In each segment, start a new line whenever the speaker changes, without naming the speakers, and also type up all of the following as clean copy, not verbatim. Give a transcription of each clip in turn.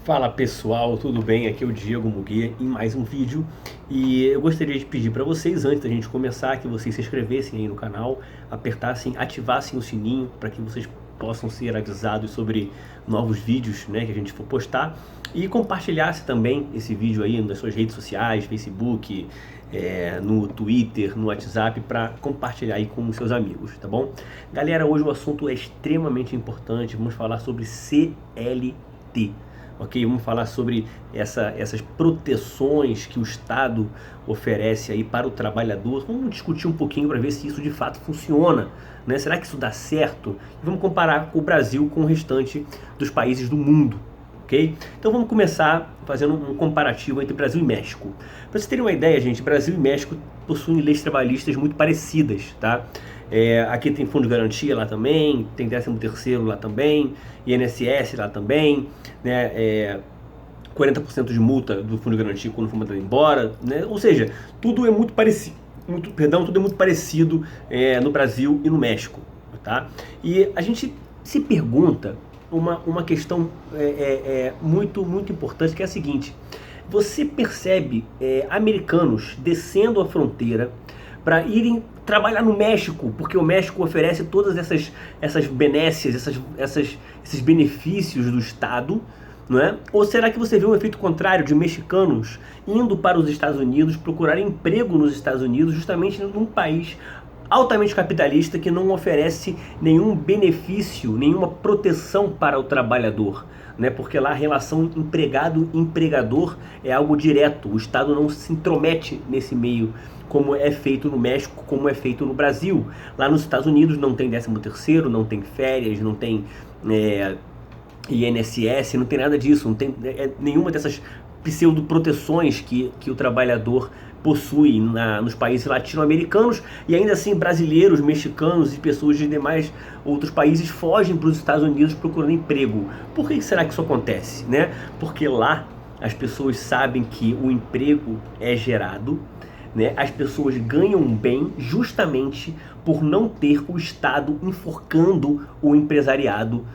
Fala pessoal, tudo bem? Aqui é o Diego Muguê em mais um vídeo e eu gostaria de pedir para vocês, antes da gente começar, que vocês se inscrevessem aí no canal, apertassem, ativassem o sininho para que vocês possam ser avisados sobre novos vídeos, né, que a gente for postar, e compartilhasse também esse vídeo aí nas suas redes sociais, Facebook, no Twitter, no WhatsApp, para compartilhar aí com os seus amigos, tá bom? Galera, hoje o assunto é extremamente importante, vamos falar sobre CLT. Ok, vamos falar sobre essas proteções que o Estado oferece aí para o trabalhador. Vamos discutir um pouquinho para ver se isso de fato funciona, né? Será que isso dá certo? E vamos comparar o Brasil com o restante dos países do mundo, ok? Então vamos começar fazendo um comparativo entre Brasil e México. Para vocês terem uma ideia, gente, Brasil e México possuem leis trabalhistas muito parecidas, tá? Aqui tem fundo de garantia lá também, tem 13º lá também, INSS lá também, né? 40% de multa do fundo de garantia quando for mandado embora, né? Ou seja, tudo é muito parecido, tudo é muito parecido no Brasil e no México, tá? E a gente se pergunta uma questão muito importante, que é a seguinte: você percebe americanos descendo a fronteira para irem trabalhar no México, porque o México oferece todas essas benesses, esses benefícios do Estado, não é? Ou será que você vê um efeito contrário de mexicanos indo para os Estados Unidos, procurar emprego nos Estados Unidos, justamente num país altamente capitalista que não oferece nenhum benefício, nenhuma proteção para o trabalhador, né? Porque lá a relação empregado-empregador é algo direto, o Estado não se intromete nesse meio, como é feito no México, como é feito no Brasil. Lá nos Estados Unidos não tem 13º, não tem férias, não tem INSS, não tem nada disso, não tem nenhuma dessas pseudo-proteções que o trabalhador possui nos países latino-americanos, e ainda assim brasileiros, mexicanos e pessoas de demais outros países fogem para os Estados Unidos procurando emprego. Por que será que isso acontece, né? Porque lá as pessoas sabem que o emprego é gerado, né? As pessoas ganham bem justamente por não ter o Estado enforcando o empresariado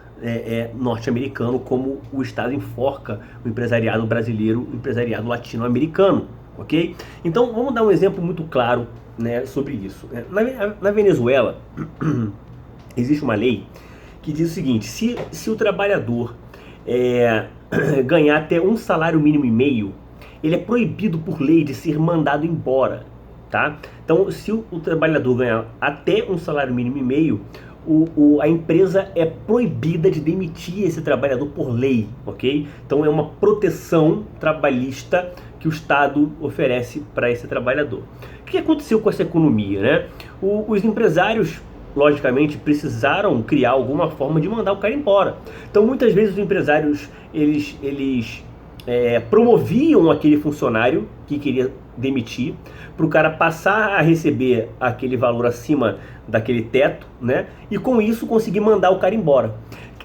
norte-americano, como o Estado enforca o empresariado brasileiro, o empresariado latino-americano, ok? Então vamos dar um exemplo muito claro, né, sobre isso. Na Venezuela existe uma lei que diz o seguinte: se o trabalhador ganhar até um salário mínimo e meio, ele é proibido por lei de ser mandado embora, tá? Então, se o trabalhador ganhar até um salário mínimo e meio, a empresa é proibida de demitir esse trabalhador por lei, ok? Então é uma proteção trabalhista que o Estado oferece para esse trabalhador. O que aconteceu com essa economia, né? Os empresários, logicamente, precisaram criar alguma forma de mandar o cara embora. Então muitas vezes os empresários, eles promoviam aquele funcionário que queria demitir, para o cara passar a receber aquele valor acima daquele teto, né? E com isso conseguir mandar o cara embora.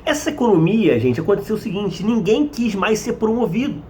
Essa economia, gente, aconteceu o seguinte: ninguém quis mais ser promovido.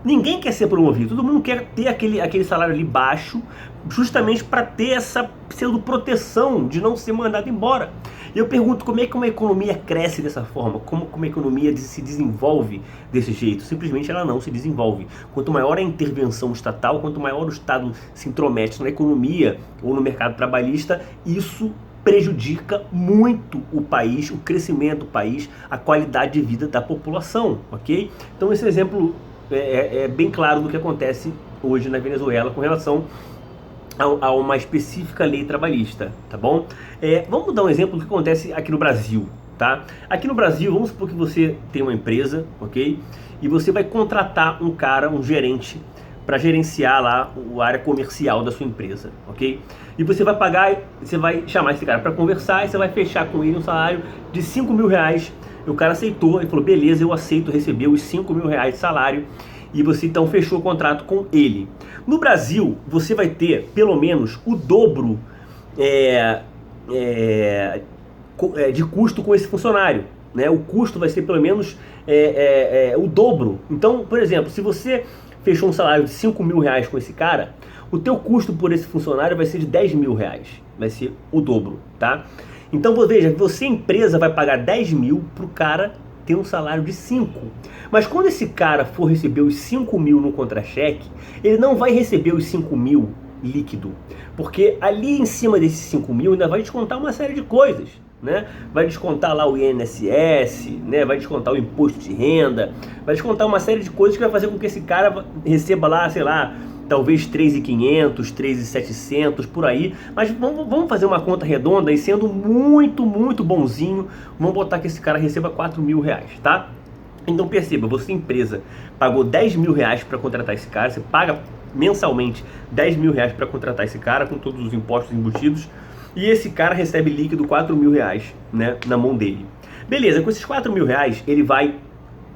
Ninguém quer ser promovido, todo mundo quer ter aquele salário ali baixo, justamente para ter essa pseudo-proteção de não ser mandado embora. E eu pergunto, como é que uma economia cresce dessa forma? Como uma economia se desenvolve desse jeito? Simplesmente ela não se desenvolve. Quanto maior a intervenção estatal, quanto maior o Estado se intromete na economia ou no mercado trabalhista, isso prejudica muito o país, o crescimento do país, a qualidade de vida da população, ok? Então esse exemplo é bem claro do que acontece hoje na Venezuela com relação a uma específica lei trabalhista, tá bom? Vamos dar um exemplo do que acontece aqui no Brasil, tá? Aqui no Brasil, vamos supor que você tem uma empresa, ok? E você vai contratar um cara, um gerente, para gerenciar lá a área comercial da sua empresa, ok? E você vai pagar, você vai chamar esse cara para conversar e você vai fechar com ele um salário de R$5.000. O cara aceitou, ele falou: beleza, eu aceito receber os R$5.000 de salário. E você então fechou o contrato com ele. No Brasil, você vai ter pelo menos o dobro de custo com esse funcionário, né? O custo vai ser pelo menos o dobro. Então, por exemplo, se você fechou um salário de R$5.000 com esse cara, o teu custo por esse funcionário vai ser de R$10.000, vai ser o dobro, tá? Então veja, você empresa vai pagar 10 mil pro cara ter um salário de 5. Mas quando esse cara for receber os 5 mil no contra-cheque, ele não vai receber os 5 mil líquido, porque ali em cima desses 5 mil ainda vai descontar uma série de coisas, né? Vai descontar lá o INSS, né? Vai descontar o imposto de renda, vai descontar uma série de coisas que vai fazer com que esse cara receba lá, sei lá, talvez 3.500, 3.700, por aí. Mas vamos fazer uma conta redonda e sendo muito, muito bonzinho, vamos botar que esse cara receba 4 mil reais, tá? Então perceba, você empresa pagou 10 mil reais para contratar esse cara, você paga mensalmente 10 mil reais para contratar esse cara com todos os impostos embutidos, e esse cara recebe líquido 4 mil reais, né, na mão dele. Beleza, com esses 4 mil reais ele vai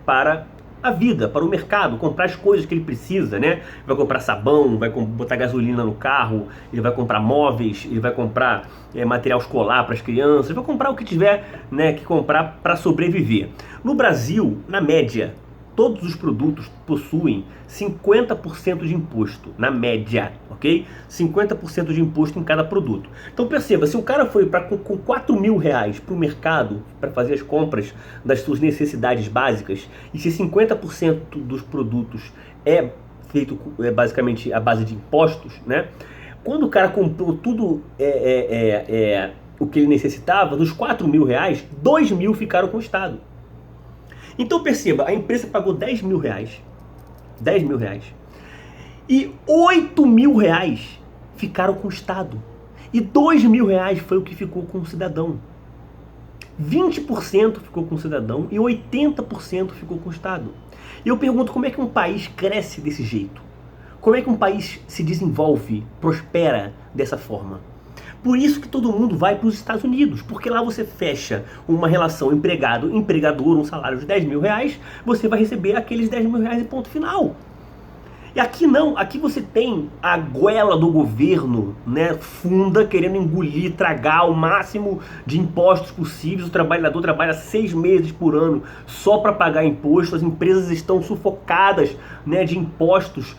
para a vida, para o mercado, comprar as coisas que ele precisa, né? Vai comprar sabão, vai botar gasolina no carro, ele vai comprar móveis, ele vai comprar material escolar para as crianças, ele vai comprar o que tiver, né, que comprar para sobreviver. No Brasil, na média, todos os produtos possuem 50% de imposto, na média, ok? 50% de imposto em cada produto. Então perceba, se o cara foi com 4 mil reais para o mercado para fazer as compras das suas necessidades básicas, e se 50% dos produtos é feito basicamente à base de impostos, né? Quando o cara comprou tudo o que ele necessitava, dos 4 mil reais, 2 mil ficaram com o Estado. Então perceba, a empresa pagou 10 mil reais, e 8 mil reais ficaram com o Estado, e 2 mil reais foi o que ficou com o cidadão. 20% ficou com o cidadão e 80% ficou com o Estado. E eu pergunto, como é que um país cresce desse jeito? Como é que um país se desenvolve, prospera dessa forma? Por isso que todo mundo vai para os Estados Unidos, porque lá você fecha uma relação empregado-empregador, um salário de 10 mil reais, você vai receber aqueles 10 mil reais e ponto final. E aqui não, aqui você tem a goela do governo, né, funda, querendo engolir, tragar o máximo de impostos possíveis. O trabalhador trabalha 6 meses por ano só para pagar imposto, as empresas estão sufocadas, né, de impostos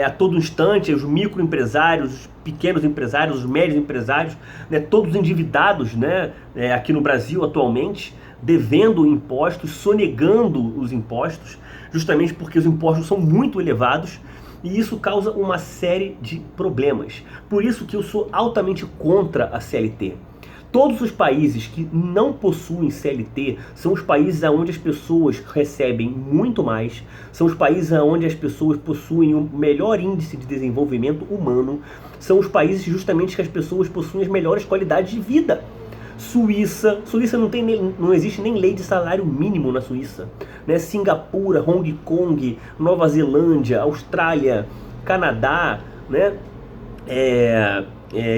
a todo instante, os microempresários, os pequenos empresários, os médios empresários, né, todos endividados, né, aqui no Brasil atualmente, devendo impostos, sonegando os impostos, justamente porque os impostos são muito elevados, e isso causa uma série de problemas. Por isso que eu sou altamente contra a CLT. Todos os países que não possuem CLT são os países onde as pessoas recebem muito mais, são os países onde as pessoas possuem o melhor índice de desenvolvimento humano, são os países justamente que as pessoas possuem as melhores qualidades de vida. Suíça não existe nem lei de salário mínimo na Suíça, né? Singapura, Hong Kong, Nova Zelândia, Austrália, Canadá, né?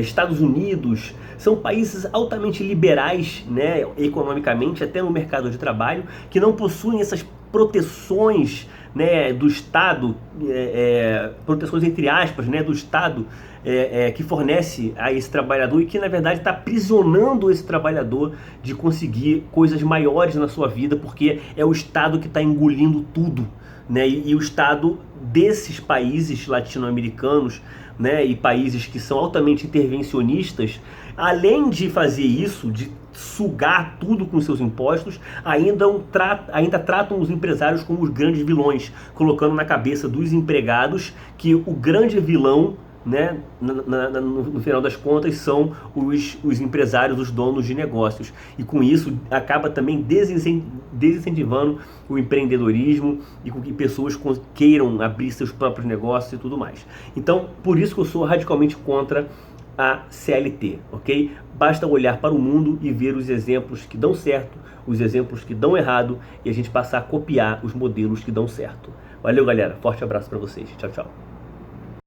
Estados Unidos, são países altamente liberais, né, economicamente, até no mercado de trabalho, que não possuem essas proteções, né, do Estado, proteções entre aspas, né, do Estado, que fornece a esse trabalhador, e que na verdade está aprisionando esse trabalhador de conseguir coisas maiores na sua vida, porque é o Estado que está engolindo tudo, né, e o Estado desses países latino-americanos, né, e países que são altamente intervencionistas, além de fazer isso, de sugar tudo com seus impostos, ainda tratam os empresários como os grandes vilões, colocando na cabeça dos empregados que o grande vilão, né, no final das contas, são os empresários, os donos de negócios. E com isso acaba também desincentivando o empreendedorismo e com que pessoas queiram abrir seus próprios negócios e tudo mais. Então, por isso que eu sou radicalmente contra a CLT, ok? Basta olhar para o mundo e ver os exemplos que dão certo, os exemplos que dão errado, e a gente passar a copiar os modelos que dão certo. Valeu, galera. Forte abraço para vocês. Tchau, tchau.